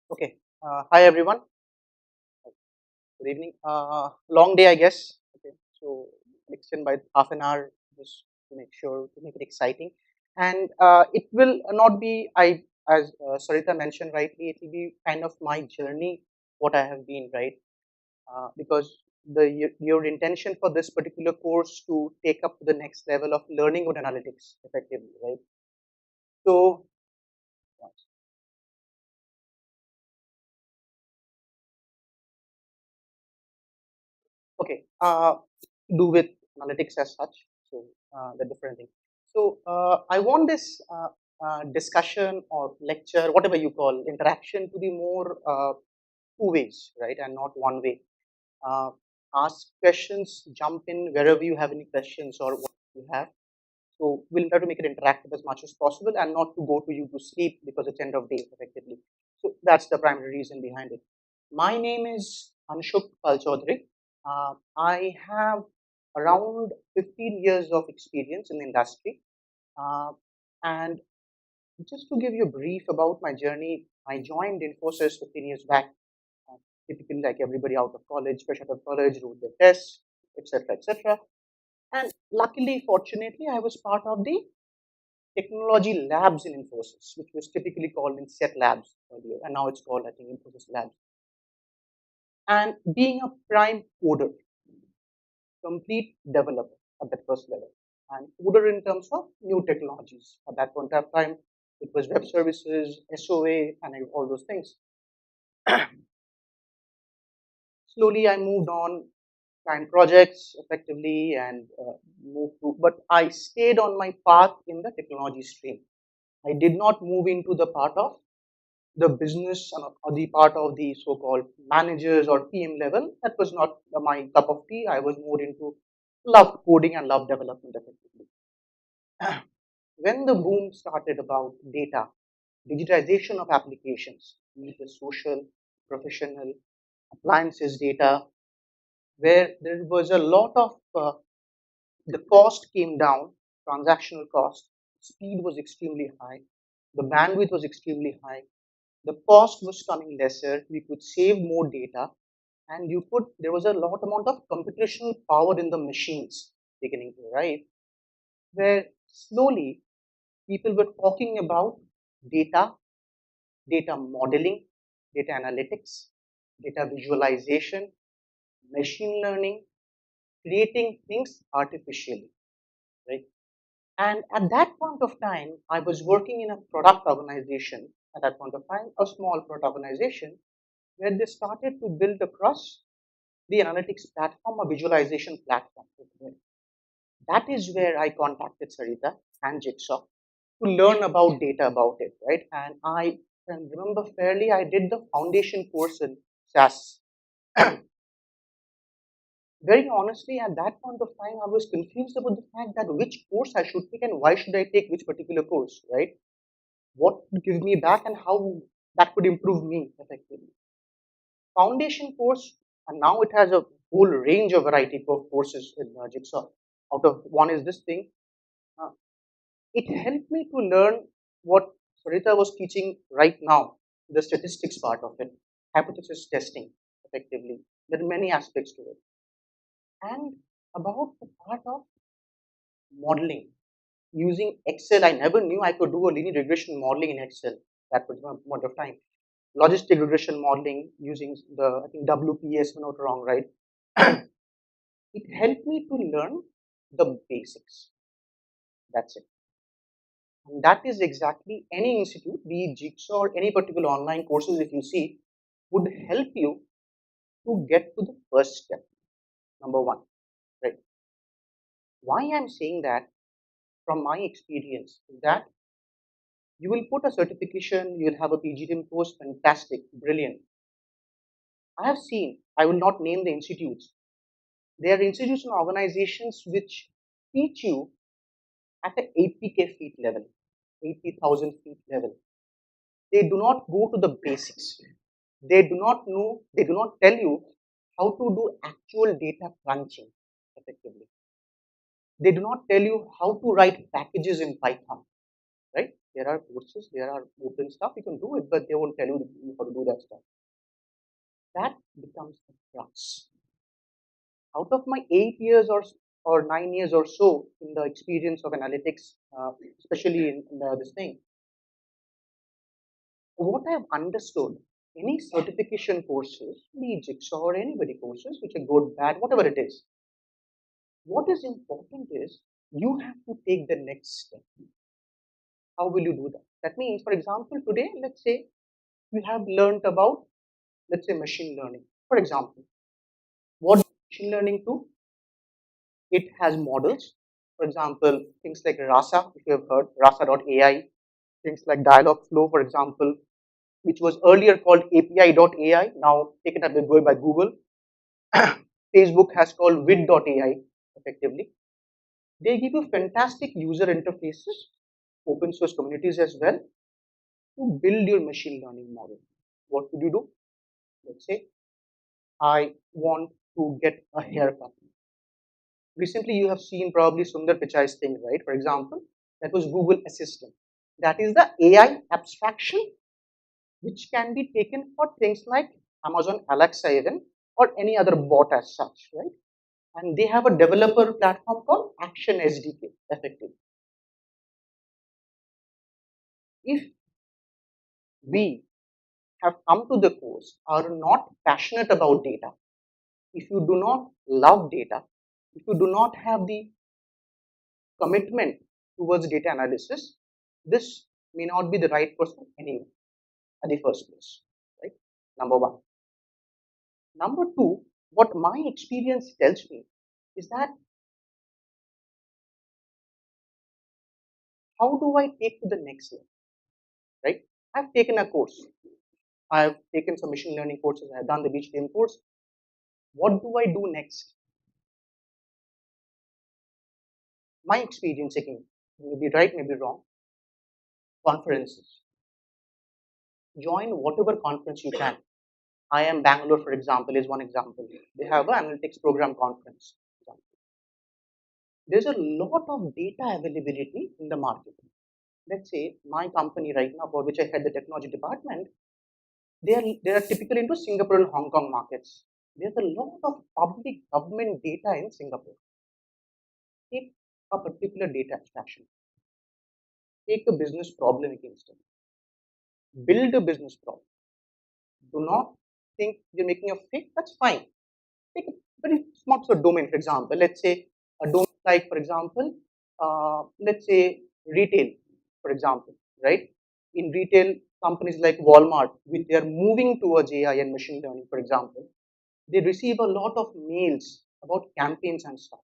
Okay. Hi everyone. Good evening. Long day, I guess. Okay. So extend by half an hour just to make sure to make it exciting, and it will not be as Sarita mentioned rightly. It will be kind of my journey, what I have been right, because your intention for this particular course to take up to the next level of learning with analytics effectively, right? So okay, do with analytics as such. So the different thing. So I want this discussion or lecture, whatever you call interaction, to be more two ways, right, and not one way. Uh, Ask questions, jump in wherever you have any questions or what you have. So we'll try to make it interactive as much as possible and not to go to you to sleep because it's end of day effectively. So that's the primary reason behind it. My name is Anshuk Chaudhuri. I have around 15 years of experience in the industry. Uh, and just to give you a brief about my journey, I joined Infosys 15 years back, uh, typically like everybody out of college, fresh out of college, wrote their tests, etc., etc. And luckily, fortunately, I was part of the technology labs in Infosys, which was typically called in set labs earlier, and now it's called, I think, Infosys Labs. And being a prime coder, complete developer at that first level, and coder in terms of new technologies. At that point of time, it was web services, SOA, and all those things. Slowly, I moved on, client projects effectively, and moved to, but I stayed on my path in the technology stream. I did not move into the part of the business or the part of the so-called managers or PM level. That was not my cup of tea. I was more into love coding and love development effectively. When the boom started about data, digitization of applications, be it the social, professional, appliances data, where there was a lot of the cost came down, transactional cost, speed was extremely high, the bandwidth was extremely high, the cost was coming lesser, we could save more data, and there was a lot amount of computational power in the machines beginning to arrive, where slowly people were talking about data, data modeling, data analytics, data visualization, machine learning, creating things artificially, right? And at that point of time, I was working in a product organization at that point of time, a small product organization, where they started to build across the analytics platform, a visualization platform. That is where I contacted Sarita and Jigsaw to learn about data about it, right? And I can remember fairly, I did the foundation course in SAS. Very honestly, at that point of time, I was confused about the fact that which course I should take and why should I take which particular course, right? What would give me back and how that could improve me effectively. Foundation course, and now it has a whole range of variety of courses in Jigsaw. Out of one is this thing. Uh, it helped me to learn what Sarita was teaching right now, the statistics part of it, hypothesis testing, effectively. There are many aspects to it. And about the part of modeling using Excel, I never knew I could do a linear regression modeling in Excel. That was one point of time. Logistic regression modeling using the I think WPS, if I'm not wrong, right? It helped me to learn the basics. That's it. And that is exactly any institute, be it Jigsaw or any particular online courses, if you see, would help you to get to the first step. Number one, right? Why I'm saying that from my experience is that you will put a certification, you'll have a PGDM course, fantastic, brilliant. I have seen, I will not name the institutes. There are institutes and organizations which teach you at a 80K feet level, 80,000 feet level. They do not go to the basics. They do not know, they do not tell you how to do actual data crunching effectively. They do not tell you how to write packages in Python, right? There are courses, there are open stuff, you can do it, but they won't tell you how to do that stuff. That becomes the crux. Out of my 8 years or 9 years or so in the experience of analytics, especially in this thing, what I've understood, any certification courses, be it Jigsaw or anybody courses, which are good, bad, whatever it is, what is important is you have to take the next step. How will you do that? That means, for example, today, let's say you have learned about, let's say, machine learning. For example, what machine learning do? It has models. For example, things like Rasa, if you have heard, Rasa.ai, things like Dialogflow, for example, which was earlier called API.ai, now taken up by Google. Facebook has called vid.ai, effectively. They give you fantastic user interfaces, open source communities as well, to build your machine learning model. What would you do? Let's say I want to get a haircut. Recently, you have seen probably Sundar Pichai's thing, right? For example, that was Google Assistant. That is the AI abstraction which can be taken for things like Amazon Alexa even or any other bot as such, right? And they have a developer platform called Action SDK, effectively. If we have come to the course are not passionate about data, if you do not love data, if you do not have the commitment towards data analysis, this may not be the right person anyway at the first place, right? Number one. Number two, what my experience tells me is that how do I take to the next level, right? I've taken a course. I've taken some machine learning courses. I've done the PGPDM course. What do I do next? My experience again, maybe right, maybe wrong. Conferences. Join whatever conference you can. I am Bangalore, for example, is one example. They have an analytics program conference. There's a lot of data availability in the market. Let's say my company right now, for which I head the technology department, they are typically into Singapore and Hong Kong markets. There's a lot of public government data in Singapore. Take a particular data abstraction. Take a business problem against it. Build a business problem. Do not think you're making a fake. That's fine. Take a very small sort of domain, for example. Let's say a domain like, for example, let's say retail, for example, right? In retail, companies like Walmart, which they are moving towards AI and machine learning, for example, they receive a lot of mails about campaigns and stuff,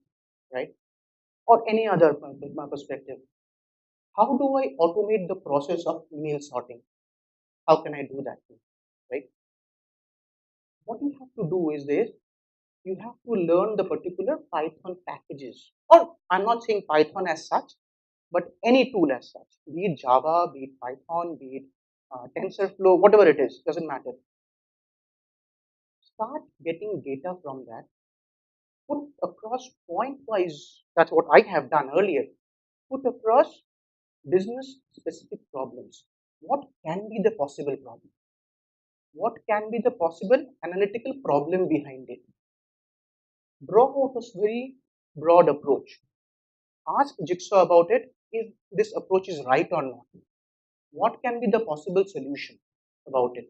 right? Or any other perspective. How do I automate the process of email sorting? How can I do that, right? What you have to do is this: you have to learn the particular Python packages. Or I'm not saying Python as such, but any tool as such, be it Java, be it Python, be it TensorFlow, whatever it is, doesn't matter. Start getting data from that, put across point-wise, that's what I have done earlier, put across business-specific problems. What can be the possible problem? What can be the possible analytical problem behind it? Draw out a very broad approach. Ask Jigsaw about it if this approach is right or not. What can be the possible solution about it?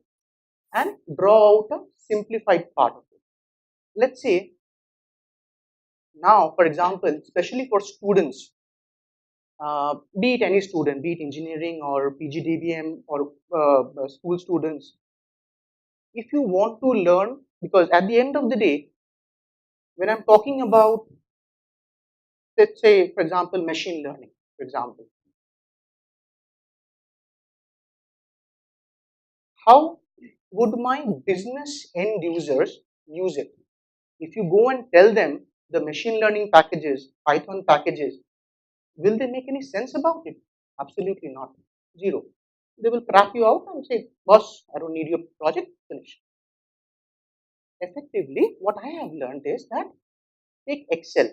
And draw out a simplified part of it. Let's say now, for example, especially for students, be it any student, be it engineering or PGDBM or school students, if you want to learn, because at the end of the day, when I'm talking about, let's say, for example, machine learning, for example, how would my business end users use it? If you go and tell them the machine learning packages, Python packages, will they make any sense about it? Absolutely not. Zero. They will crap you out and say, boss, I don't need your project, finish. Effectively, what I have learned is that take Excel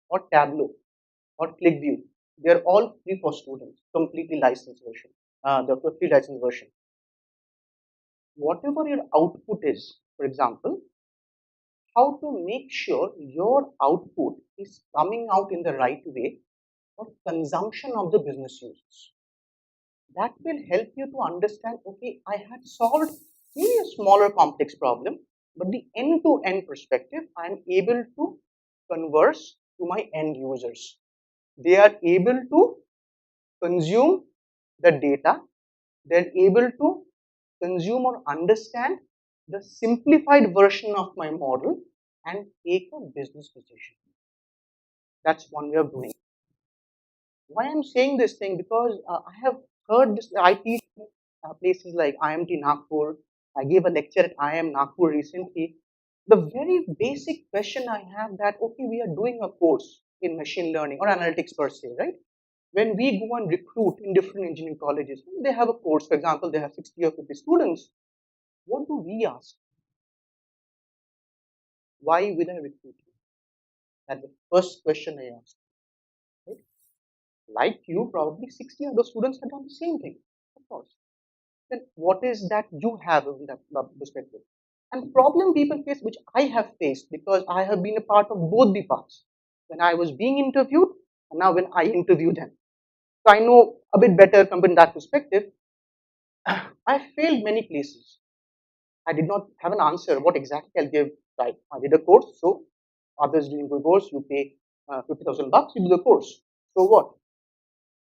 or Tableau or ClickView. They're all free for students, completely licensed version. The free license version. Whatever your output is, for example, how to make sure your output is coming out in the right way for consumption of the business users. That will help you to understand, okay, I had solved maybe a smaller complex problem, but the end-to-end perspective, I am able to converse to my end users. They are able to consume the data, they're able to consume or understand the simplified version of my model and take a business decision. That's one way of doing it. Why I'm saying this thing? Because I have heard this. I teach places like IMT Nagpur. I gave a lecture at IIM Nagpur recently. The very basic question I have that, okay, we are doing a course in machine learning or analytics per se, right? When we go and recruit in different engineering colleges, they have a course. For example, they have 60 or 50 students. What do we ask? Why will I recruit you? That's the first question I ask. Right? Like you, probably 60 other students have done the same thing. Of course. Then what is that you have in that perspective? And problem people face, which I have faced because I have been a part of both the parts. When I was being interviewed and now when I interview them. So I know a bit better compared to that perspective. I failed many places. I did not have an answer what exactly I'll give. Like I did a course, so others doing the course, you pay 50,000 bucks, you do the course. So what?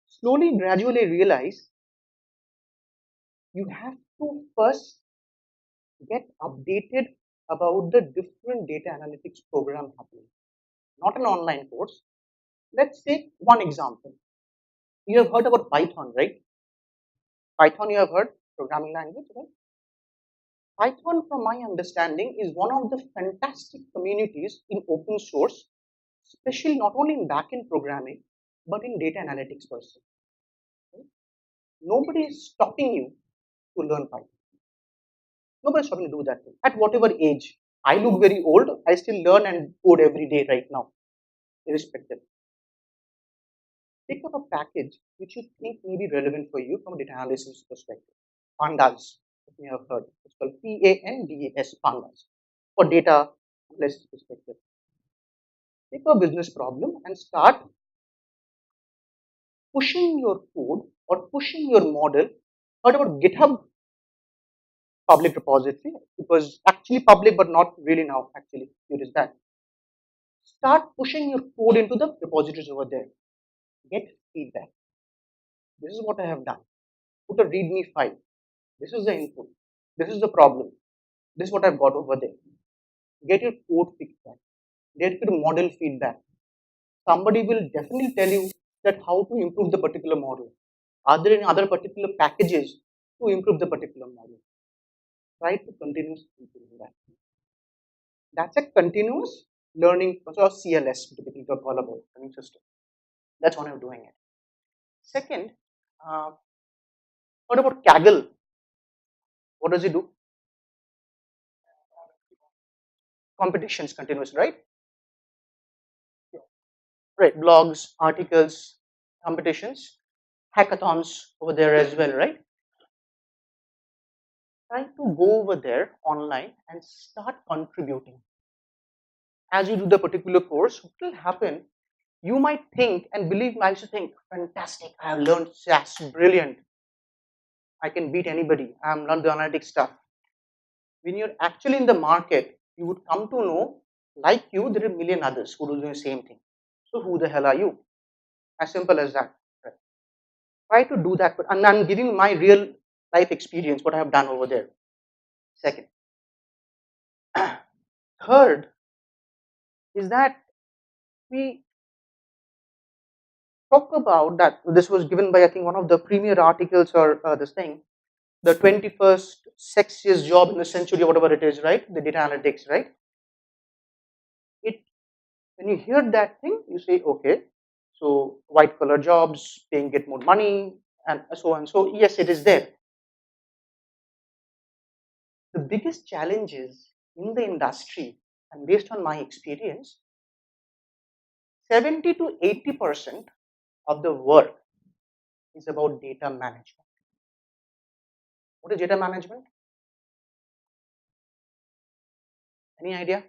Slowly, gradually realize you have to first get updated about the different data analytics program happening. Not an online course. Let's take one example. You have heard about Python, right? Python you have heard, programming language, right? Python, from my understanding, is one of the fantastic communities in open source, especially not only in backend programming, but in data analytics per se. Right? Nobody is stopping you to learn Python. Nobody's stopping you to do that thing. At whatever age. I look very old, I still learn and code every day right now, irrespective. Pick up a package which you think may be relevant for you from a data analysis perspective. Pandas, if you have heard. It's called PANDAS, Pandas, for data analysis perspective. Take a business problem and start pushing your code or pushing your model. Heard about GitHub public repository? It was actually public, but not really now, actually. Here is that. Start pushing your code into the repositories over there. Get feedback. This is what I have done. Put a README file. This is the input. This is the problem. This is what I've got over there. Get your code feedback. Get your model feedback. Somebody will definitely tell you that how to improve the particular model. Are there any other particular packages to improve the particular model? Try to continuously improve that. That's a continuous learning process, or CLS, typically call about learning system. That's one way of doing it. Second, what about Kaggle? What does it do? Competitions continuous, right? Right, blogs, articles, competitions, hackathons over there as well, right? Try to go over there online and start contributing. As you do the particular course, what will happen? You might think, and believe me, I used to think, fantastic, I have learned SAS, brilliant. I can beat anybody. I'm learned the analytics stuff. When you're actually in the market, you would come to know, like you, there are a million others who do the same thing. So who the hell are you? As simple as that. Right. Try to do that, and I'm giving my real life experience, what I have done over there. Second. Third is that we talk about that. This was given by, I think, one of the premier articles or this thing, the 21st sexiest job in the century, whatever it is, right? The data analytics, right? It When you hear that thing, you say, okay, so white collar jobs, paying get more money, and so on. So yes, it is there. The biggest challenges in the industry, and based on my experience, 70 to 80% of the work is about data management. What is data management? Any idea?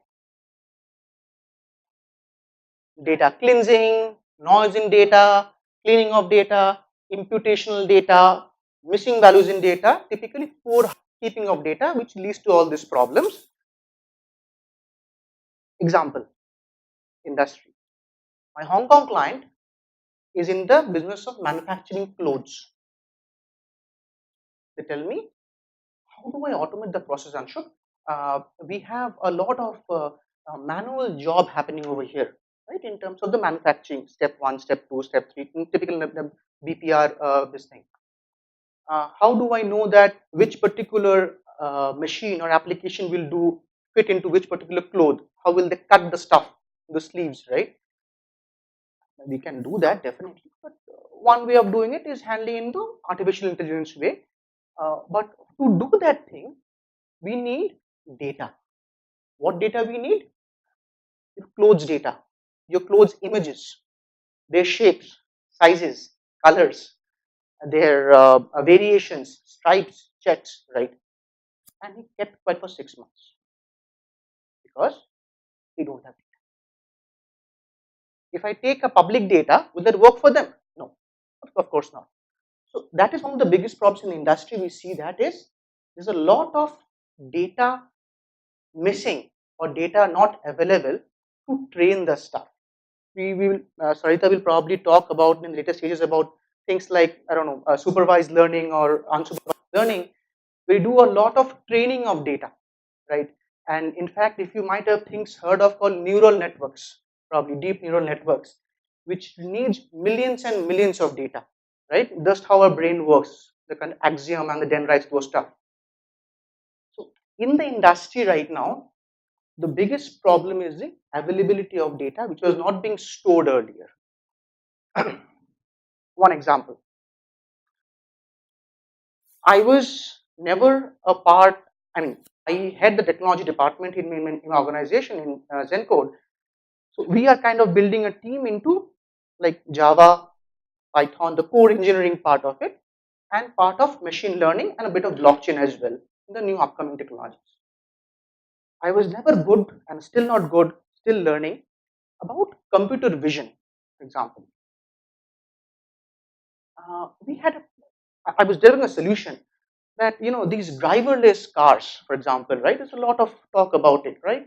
Data cleansing, noise in data, cleaning of data, imputational data, missing values in data, typically poor keeping of data, which leads to all these problems. Example, industry. My Hong Kong client is in the business of manufacturing clothes. They tell me, how do I automate the process, Anshuk? We have a lot of manual job happening over here, right? In terms of the manufacturing, step one, step two, step three, typical BPR, this thing. How do I know that which particular machine or application will do fit into which particular cloth? How will they cut the stuff, the sleeves, right? We can do that definitely, but one way of doing it is handling in the artificial intelligence way. But to do that thing, we need data. What data we need? Your clothes data, your clothes images, their shapes, sizes, colors, their variations, stripes, checks, right? And he kept quiet for 6 months because we don't have data. If I take a public data, will that work for them? No, of course not. So that is one of the biggest problems in the industry. We see that is there's a lot of data missing or data not available to train the stuff. We will, Sarita will probably talk about in the later stages about things like, I don't know, supervised learning or unsupervised learning. We do a lot of training of data, right? And in fact, if you might have things heard of called neural networks, probably deep neural networks, which needs millions and millions of data, right? Just how our brain works, the kind of axiom and the dendrites, those stuff. So in the industry right now, the biggest problem is the availability of data, which was not being stored earlier. One example, I was never a part, I mean, I had the technology department in my organization in Zencode. So we are kind of building a team into like Java, Python, the core engineering part of it, and part of machine learning and a bit of blockchain as well, the new upcoming technologies. I was never good and still not good, still learning about computer vision, for example. We had, I was delivering a solution that, you know, these driverless cars, for example, right? There's a lot of talk about it, right?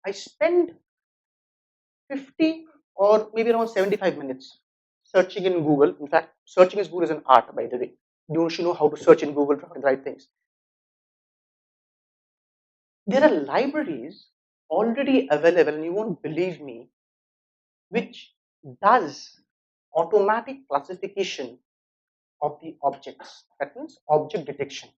I spend 50 or maybe around 75 minutes searching in Google. In fact, searching in Google is an art, by the way. You should know how to search in Google to find the right things. There are libraries already available, and you won't believe me, which does automatic classification of the objects. That means object detection.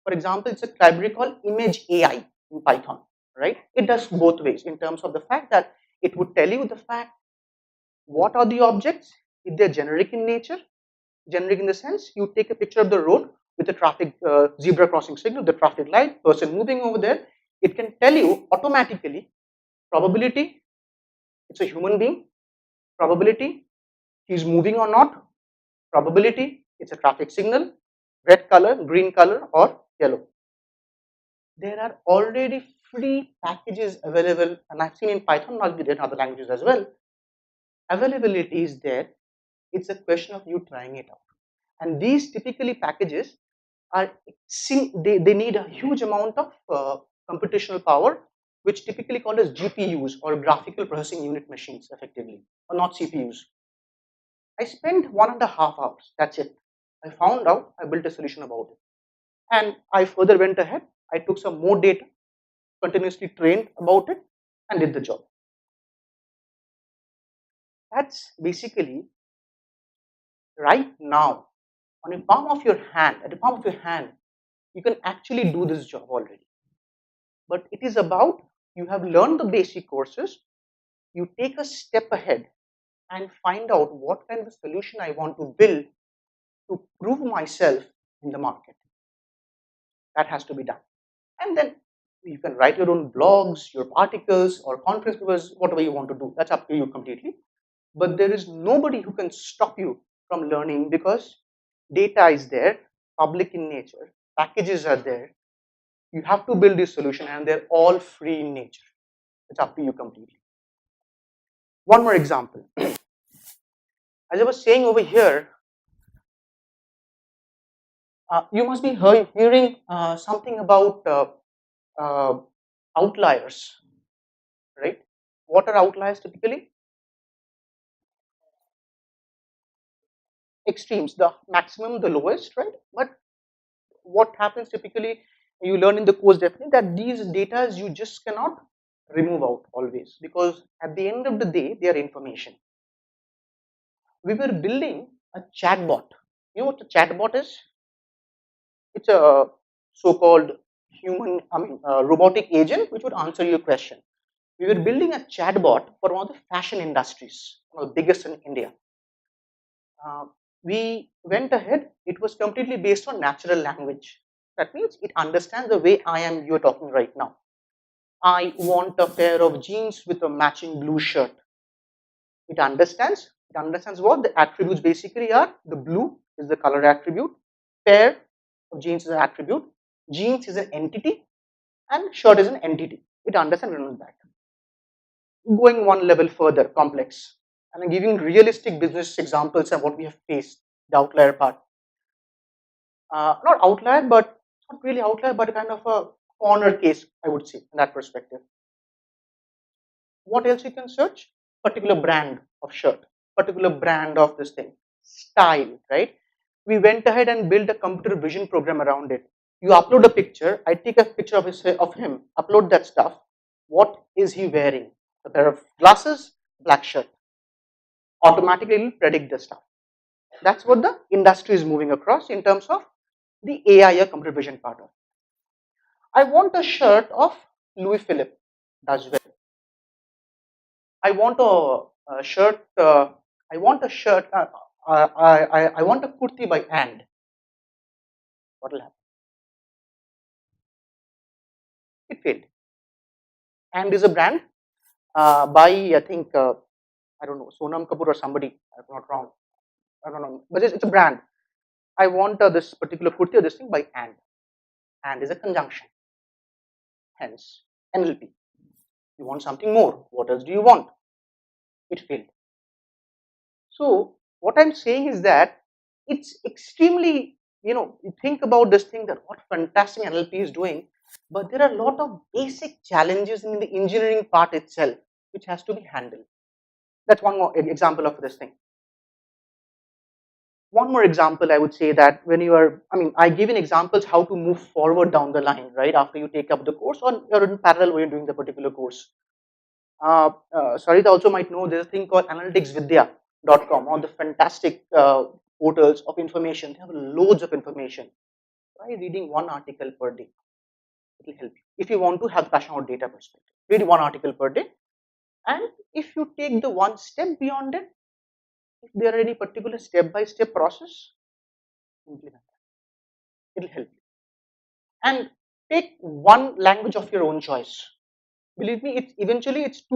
For example, it's a library called Image AI in Python, right? It does both ways in terms of the fact that it would tell you the fact what are the objects, if they're generic in nature. Generic in the sense you take a picture of the road with the traffic zebra crossing signal, the traffic light, person moving over there. It can tell you automatically probability, it's a human being, probability, he's moving or not, probability, it's a traffic signal, red color, green color, or yellow. There are already free packages available, and I've seen in Python, must be there in other languages as well. Availability is there. It's a question of you trying it out. And these typically packages are they need a huge amount of computational power, which typically called as GPUs or graphical processing unit machines, effectively, or not CPUs. I spent 1.5 hours. That's it. I found out. I built a solution about it, and I further went ahead. I took some more data, continuously trained about it, and did the job. That's basically right now on the palm of your hand. At the palm of your hand, you can actually do this job already. But it is about you have learned the basic courses, you take a step ahead and find out what kind of solution I want to build to prove myself in the market. That has to be done. And then you can write your own blogs, your articles, or conference papers, whatever you want to do. That's up to you completely. but there is nobody who can stop you from learning because data is there, public in nature, packages are there. You have to build this solution and they're all free in nature. It's up to you completely. One more example. As I was saying over here, you must be hearing something about uh, outliers, right? What are outliers typically? Extremes, the maximum, the lowest, right? But what happens typically, you learn in the course definitely that these data you just cannot remove out always, because at the end of the day they are information. We were building a chatbot. You know what a chatbot is? It's a so-called robotic agent which would answer your question. We were building a chatbot for one of the fashion industries, one of the biggest in India. uh, we went ahead. It was completely based on natural language. That means it understands the way I am, you're talking right now. I want a pair of jeans with a matching blue shirt. It understands what the attributes basically are. The blue is the color attribute, pair of jeans is an attribute, jeans is an entity, and shirt is an entity. It understands all that. Going one level further complex, and I'm giving realistic business examples of what we have faced, the outlier part. Not outlier, but not really outlier, but a kind of a corner case, I would say, in that perspective. What else you can search? Particular brand of shirt, particular brand of this thing, style, right? We went ahead and built a computer vision program around it. You upload a picture, I take a picture of him, upload that stuff. What is he wearing? A pair of glasses, black shirt. Automatically it will predict the stuff. That's what the industry is moving across in terms of the AI or computer vision part of. I want a shirt of Louis Philippe. Does well. I want a shirt. I want a shirt. I want a kurti by And. What will happen? It failed. And is a brand by I think I don't know Sonam Kapoor or somebody. If I'm not wrong. I don't know, but it's a brand. I want this particular kurti or this thing by And. And is a conjunction. Hence NLP. You want something more. What else do you want? It failed. So what I'm saying is that it's extremely, you think about this thing that what fantastic NLP is doing, but there are a lot of basic challenges in the engineering part itself which has to be handled. That's one more example of this thing. One more example, I would say that when you are, I give in examples how to move forward down the line, right? After you take up the course or you're in parallel when you're doing the particular course. Sarita also might know there's a thing called analyticsvidya.com, one of the fantastic portals of information. They have loads of information. Try reading one article per day. It will help you. If you want to have passion or data perspective, read one article per day. And if you take the one step beyond it, if there are any particular step-by-step process, implement that. It will help you. And take one language of your own choice. Believe me, it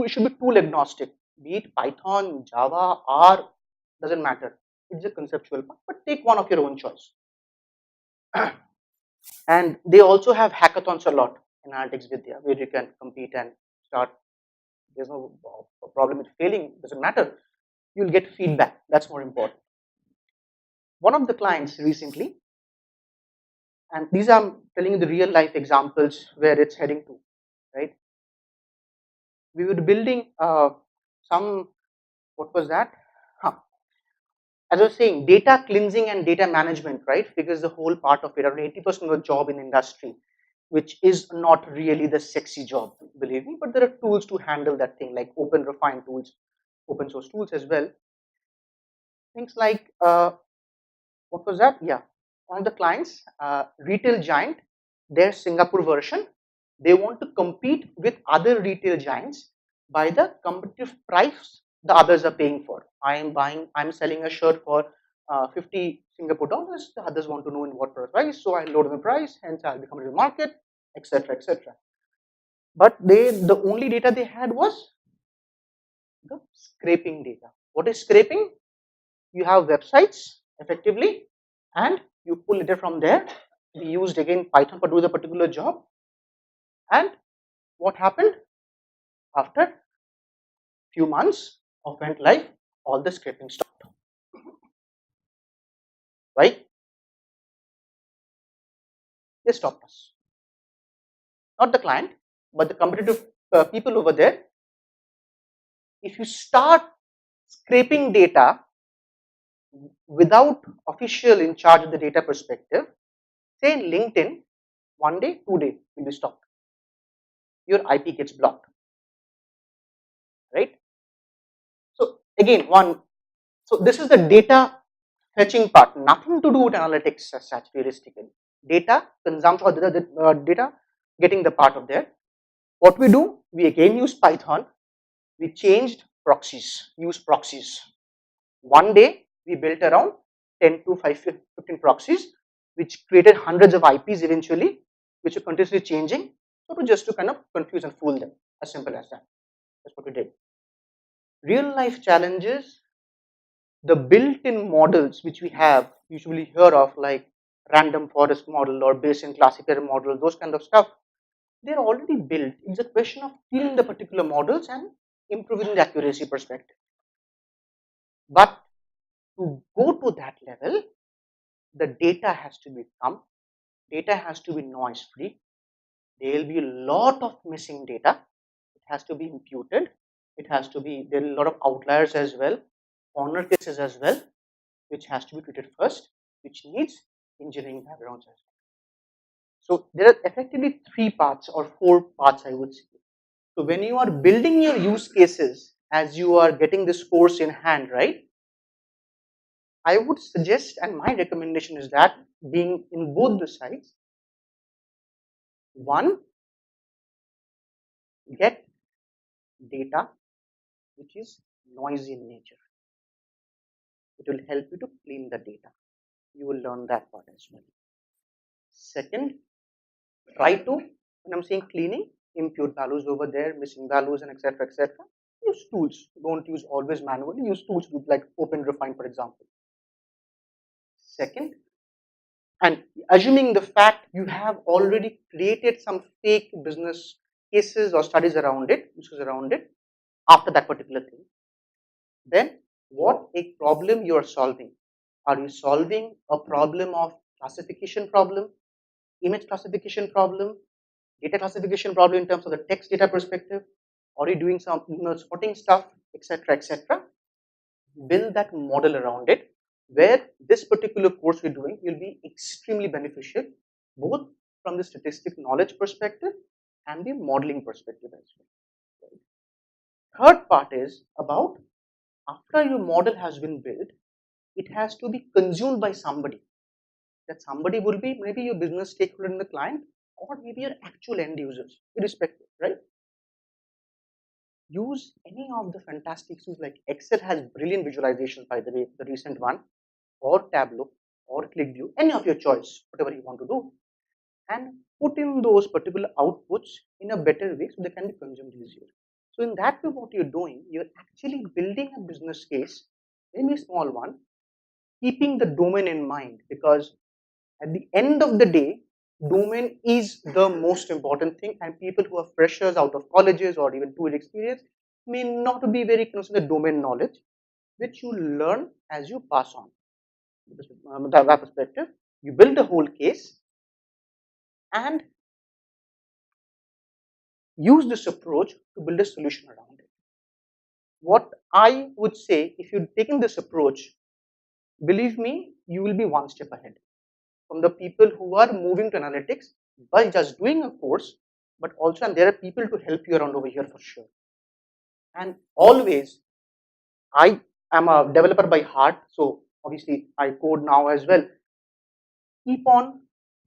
should be tool agnostic. Be it Python, Java, R, doesn't matter. It's a conceptual part, but take one of your own choice. And they also have hackathons a lot in Analytics Vidya where you can compete and start. There's no problem with failing, doesn't matter. You'll get feedback. That's more important. One of the clients recently, and these I'm telling you the real life examples where it's heading to, right? We were building some, what was that? As I was saying, data cleansing and data management, right? Because the whole part of it, around 80% of the job in industry, which is not really the sexy job, believe me, but there are tools to handle that thing, like open refine tools, open source tools as well. Things like, what was that? Yeah, one of the clients, retail giant, their Singapore version, they want to compete with other retail giants by the competitive price the others are paying for. I'm selling a shirt for 50 Singapore dollars. The others want to know in what price, so I lower the price, hence I'll become in the market, etc., etc. But the only data they had was the scraping data. What is scraping? You have websites effectively, and you pull data from there. We used again Python for do the particular job. And what happened after few months of went live? All the scraping stopped. Right? They stopped us. Not the client, but the competitive people over there. If you start scraping data without official in charge of the data perspective, say in LinkedIn, one day, 2 day will be stopped. Your IP gets blocked, right? So again, so this is the data fetching part, nothing to do with analytics as such realistically. Data consumption or the data getting the part of there. What we do, we again use Python. We changed proxies, use proxies. One day we built around 10 to 15 proxies, which created hundreds of IPs eventually, which were continuously changing. So just to kind of confuse and fool them, as simple as that. That's what we did. Real life challenges, the built-in models which we have usually hear of, like random forest model or Bayesian classifier model, those kind of stuff, they're already built. It's a question of tuning the particular models and improving the accuracy perspective. But to go to that level, the data has to become, data has to be noise free. There will be a lot of missing data. It has to be imputed. It has to be, there are a lot of outliers as well, corner cases as well, which has to be treated first, which needs engineering backgrounds as well. So there are effectively 3 parts or 4 parts, I would say. So when you are building your use cases as you are getting this course in hand, right? I would suggest, and my recommendation is that being in both the sides, one, get data which is noisy in nature. It will help you to clean the data. You will learn that part as well. Second, try to, when I'm saying cleaning, impute values over there, missing values, and etc. etc. Use tools. Don't use always manually. Use tools like Open Refine, for example. Second, and assuming the fact you have already created some fake business cases or studies around it, after that particular thing, then what a problem you are solving. Are you solving a problem of classification problem, image classification problem, data classification problem in terms of the text data perspective? Or are you doing some sorting stuff, etc., etc.? Build that model around it, where this particular course we're doing will be extremely beneficial, both from the statistic knowledge perspective and the modeling perspective as well. Third part is about, after your model has been built, it has to be consumed by somebody. That somebody will be maybe your business stakeholder in the client, or maybe your actual end users, irrespective, right? Use any of the fantastic tools, like Excel has brilliant visualizations, by the way, the recent one, or Tableau, or ClickView, any of your choice, whatever you want to do, and put in those particular outputs in a better way so they can be consumed easier. So in that way, what you're doing, you're actually building a business case, maybe a small one, keeping the domain in mind, because at the end of the day, domain is the most important thing, and people who are freshers out of colleges or even 2 year experience may not be very close to the domain knowledge, which you learn as you pass on. That perspective, you build a whole case and use this approach to build a solution around it. What I would say, if you're taking this approach, believe me, you will be one step ahead from the people who are moving to analytics by just doing a course, but also, and there are people to help you around over here for sure. And always, I am a developer by heart, so obviously I code now as well. Keep on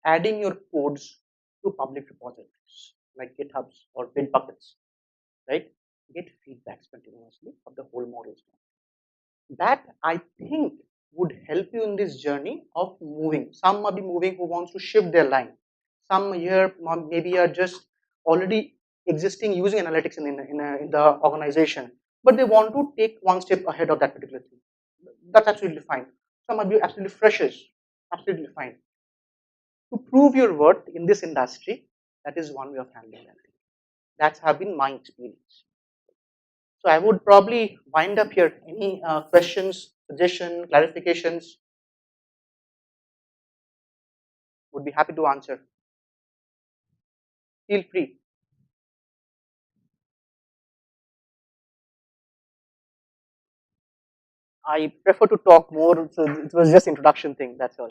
adding your codes to public repositories like GitHubs or Bitbuckets, right? Get feedbacks continuously of the whole models. That I think would help you in this journey of moving. Some might be moving who wants to shift their line. Some here maybe are just already existing using analytics in the organization. but they want to take one step ahead of that particular thing. That's absolutely fine. Some might be absolutely freshers, absolutely fine. To prove your worth in this industry, that is one way of handling that thing. That's have been my experience. So I would probably wind up here. Any questions, suggestion, clarifications? Would be happy to answer. Feel free. I prefer to talk more. So it was just introduction thing. That's all.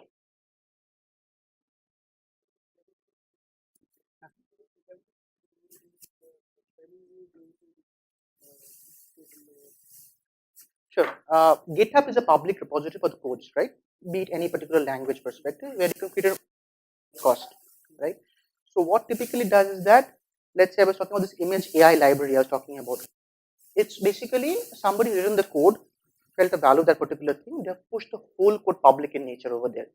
Sure. GitHub is a public repository for the codes, right? Be it any particular language perspective, where you can create a cost, right? So what typically does is that, let's say I was talking about this image AI library I was talking about. It's basically somebody written the code, felt the value of that particular thing, they have pushed the whole code public in nature over there.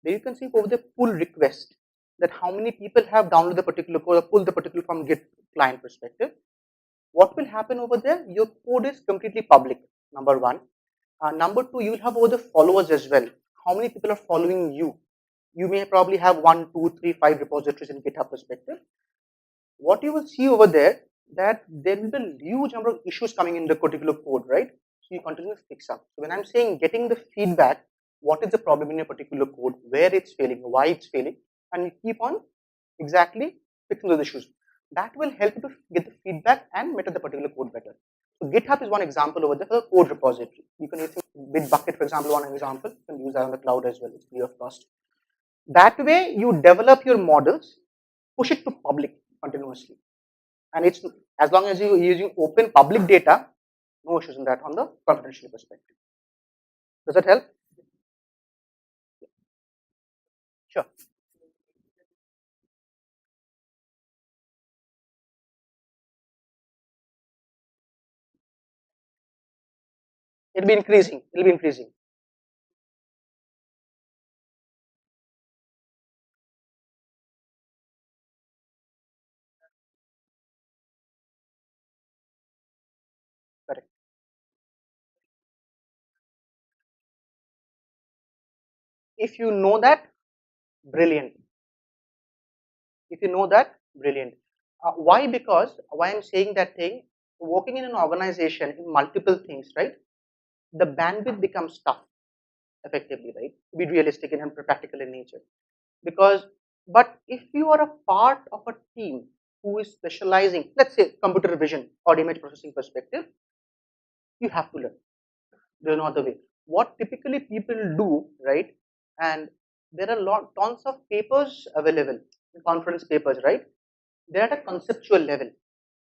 There you can see over the pull request that how many people have downloaded the particular code or pulled the particular from Git client perspective. What will happen over there? Your code is completely public, number one. Number two, you will have over the followers as well. How many people are following you? You may probably have 1, 2, 3, 5 repositories in GitHub perspective. What you will see over there, that there will be a huge number of issues coming in the particular code, right? So you continue to fix up. So when I'm saying getting the feedback, what is the problem in a particular code, where it's failing, why it's failing, and you keep on exactly fixing those issues. That will help you to get the feedback and make the particular code better. So GitHub is one example over there for the code repository. You can use Bitbucket, for example, one example. You can use that on the cloud as well. It's free of cost. That way, you develop your models, push it to public continuously, and it's as long as you're using open public data, no issues in that on the confidential perspective. Does that help? Sure. It'll be increasing. It'll be increasing. Correct. If you know that, brilliant. If you know that, brilliant. Why? Because why I'm saying that thing, working in an organization in multiple things, right? The bandwidth becomes tough, effectively, right? To be realistic and practical in nature. Because, but if you are a part of a team who is specializing, let's say computer vision or image processing perspective, you have to learn. There's no other way. What typically people do, right? And there are tons of papers available, conference papers, right? They're at a conceptual level.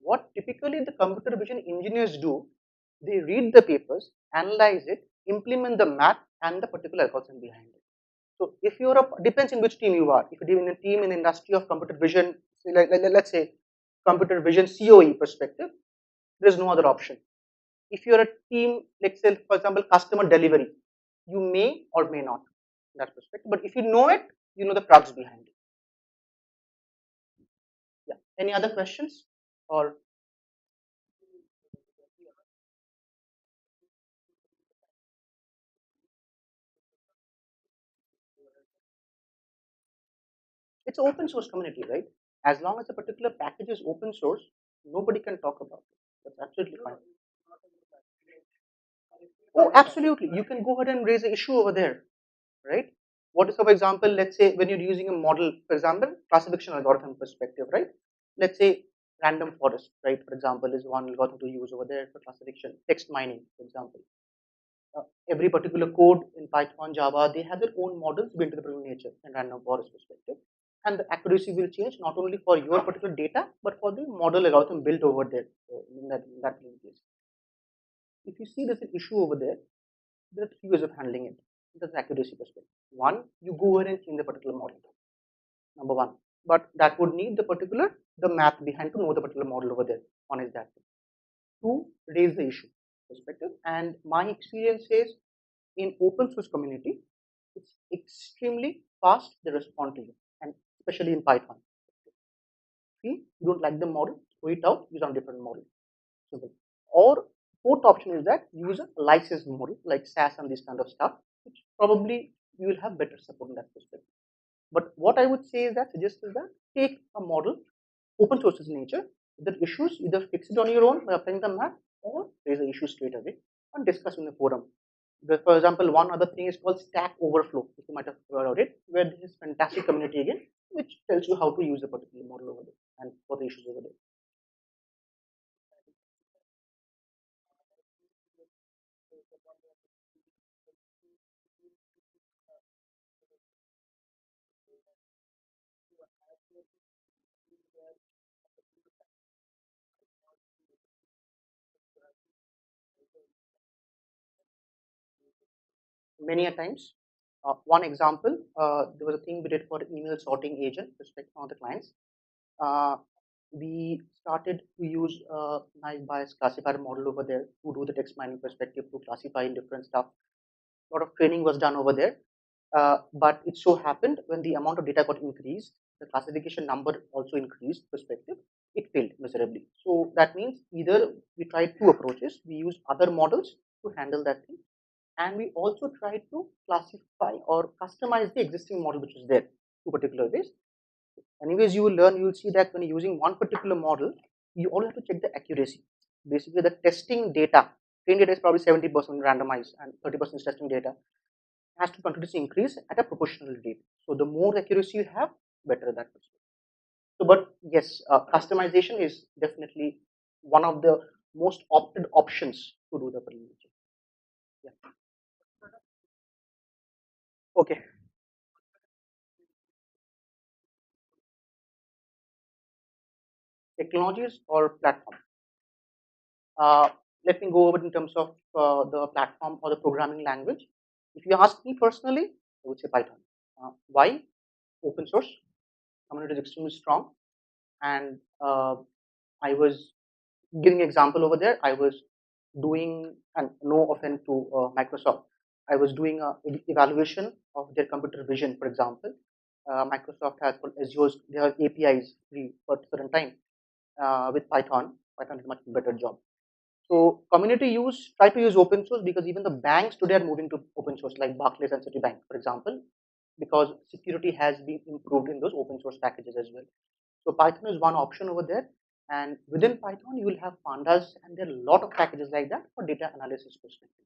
What typically the computer vision engineers do, they read the papers, analyze it, implement the math and the particular algorithm behind it. So if you're a, depends in which team you are. If you're in a team in the industry of computer vision, say let's say computer vision COE perspective, there's no other option. If you're a team, let's say for example customer delivery, you may or may not in that perspective. But if you know it, you know the crux behind it. Yeah. Any other questions? Or it's an open source community, right? As long as a particular package is open source, nobody can talk about it. That's absolutely fine. Oh, absolutely. You can go ahead and raise an issue over there, right? What is, for example, let's say when you're using a model, for example, classification algorithm perspective, right? Let's say random forest, right? For example, is one algorithm to use over there for classification, text mining, for example. Every particular code in Python, Java, they have their own models built into the particular nature and random forest perspective. And the accuracy will change not only for your particular data, but for the model algorithm built over there in that case. If you see there's an issue over there, there are three ways of handling it. That's accuracy perspective. One, you go ahead and change the particular model. Number one. But that would need the particular the math behind to know the particular model over there. One is that. Two, raise the issue perspective. And my experience is in open source community, it's extremely fast they respond to you, and especially in Python. See, you don't like the model, throw it out, use on different model. Simple. Or fourth option is that use a licensed model like SAS and this kind of stuff, which probably you will have better support in that perspective. But what I would say is that suggest is that take a model, open source in nature, the issues either fix it on your own by applying the map or raise the issue straight away and discuss in the forum. For example, one other thing is called Stack Overflow, if you might have heard of it, where there is fantastic community again, which tells you how to use a particular model over there and for the issues over there. Many a times. One example, there was a thing we did for email sorting agent, respect one of the clients. Uh, we started to use knife bias classifier model over there to do the text mining perspective to classify in different stuff. A lot of training was done over there. But it so happened when the amount of data got increased, the classification number also increased perspective, it failed miserably. So that means either we tried two approaches, we use other models to handle that thing, and we also try to classify or customize the existing model which is there to particular ways. Anyways, you will learn, you will see that when you're using one particular model, you always have to check the accuracy. Basically, the testing data, trained data is probably 70% randomized and 30% is testing data, has to continuously increase at a proportional rate. So the more accuracy you have, better that perspective. So, but yes, customization is definitely one of the most opted options to do the presentation. Yeah. Okay. Technologies or platform. Uh, Let me go over in terms of the platform or the programming language. If you ask me personally, I would say Python. Why? Open source. Community is extremely strong, and I was giving example over there. I was doing, and no offense to Microsoft, I was doing a evaluation of their computer vision, for example. Microsoft has called Azure's, their APIs free for certain time. With Python, Python is a much better job. So community use, try to use open source because even the banks today are moving to open source, like Barclays and Citibank, for example, because security has been improved in those open source packages as well. So Python is one option over there. And within Python, you will have pandas, and there are a lot of packages like that for data analysis perspective.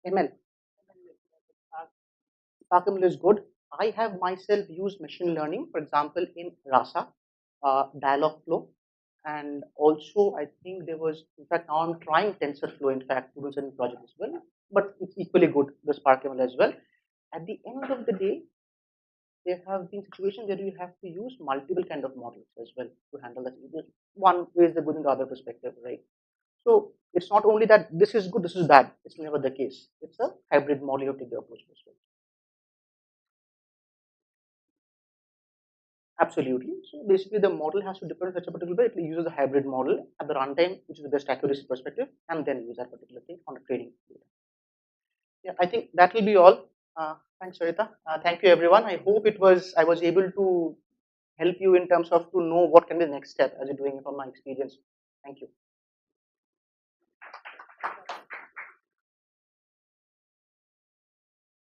ML, Spark ML is good. I have myself used machine learning, for example, in Rasa, Dialogflow, and also I think there was, in fact, now I'm trying TensorFlow, in fact, to do certain project as well. But it's equally good, the Spark ML as well. At the end of the day, there have been situations where you have to use multiple kind of models as well to handle that. One is the good in the other perspective, right? So it's not only that this is good, this is bad. It's never the case. It's a hybrid model you have to take the approach as well. Absolutely. So basically, the model has to differ in such a particular way. It uses a hybrid model at the runtime, which is the best accuracy perspective, and then use that particular thing on a training data. Yeah, I think that will be all. Thanks, Sarita. Thank you, everyone. I hope it was I was able to help you in terms of to know what can be the next step as you're doing it from my experience. Thank you.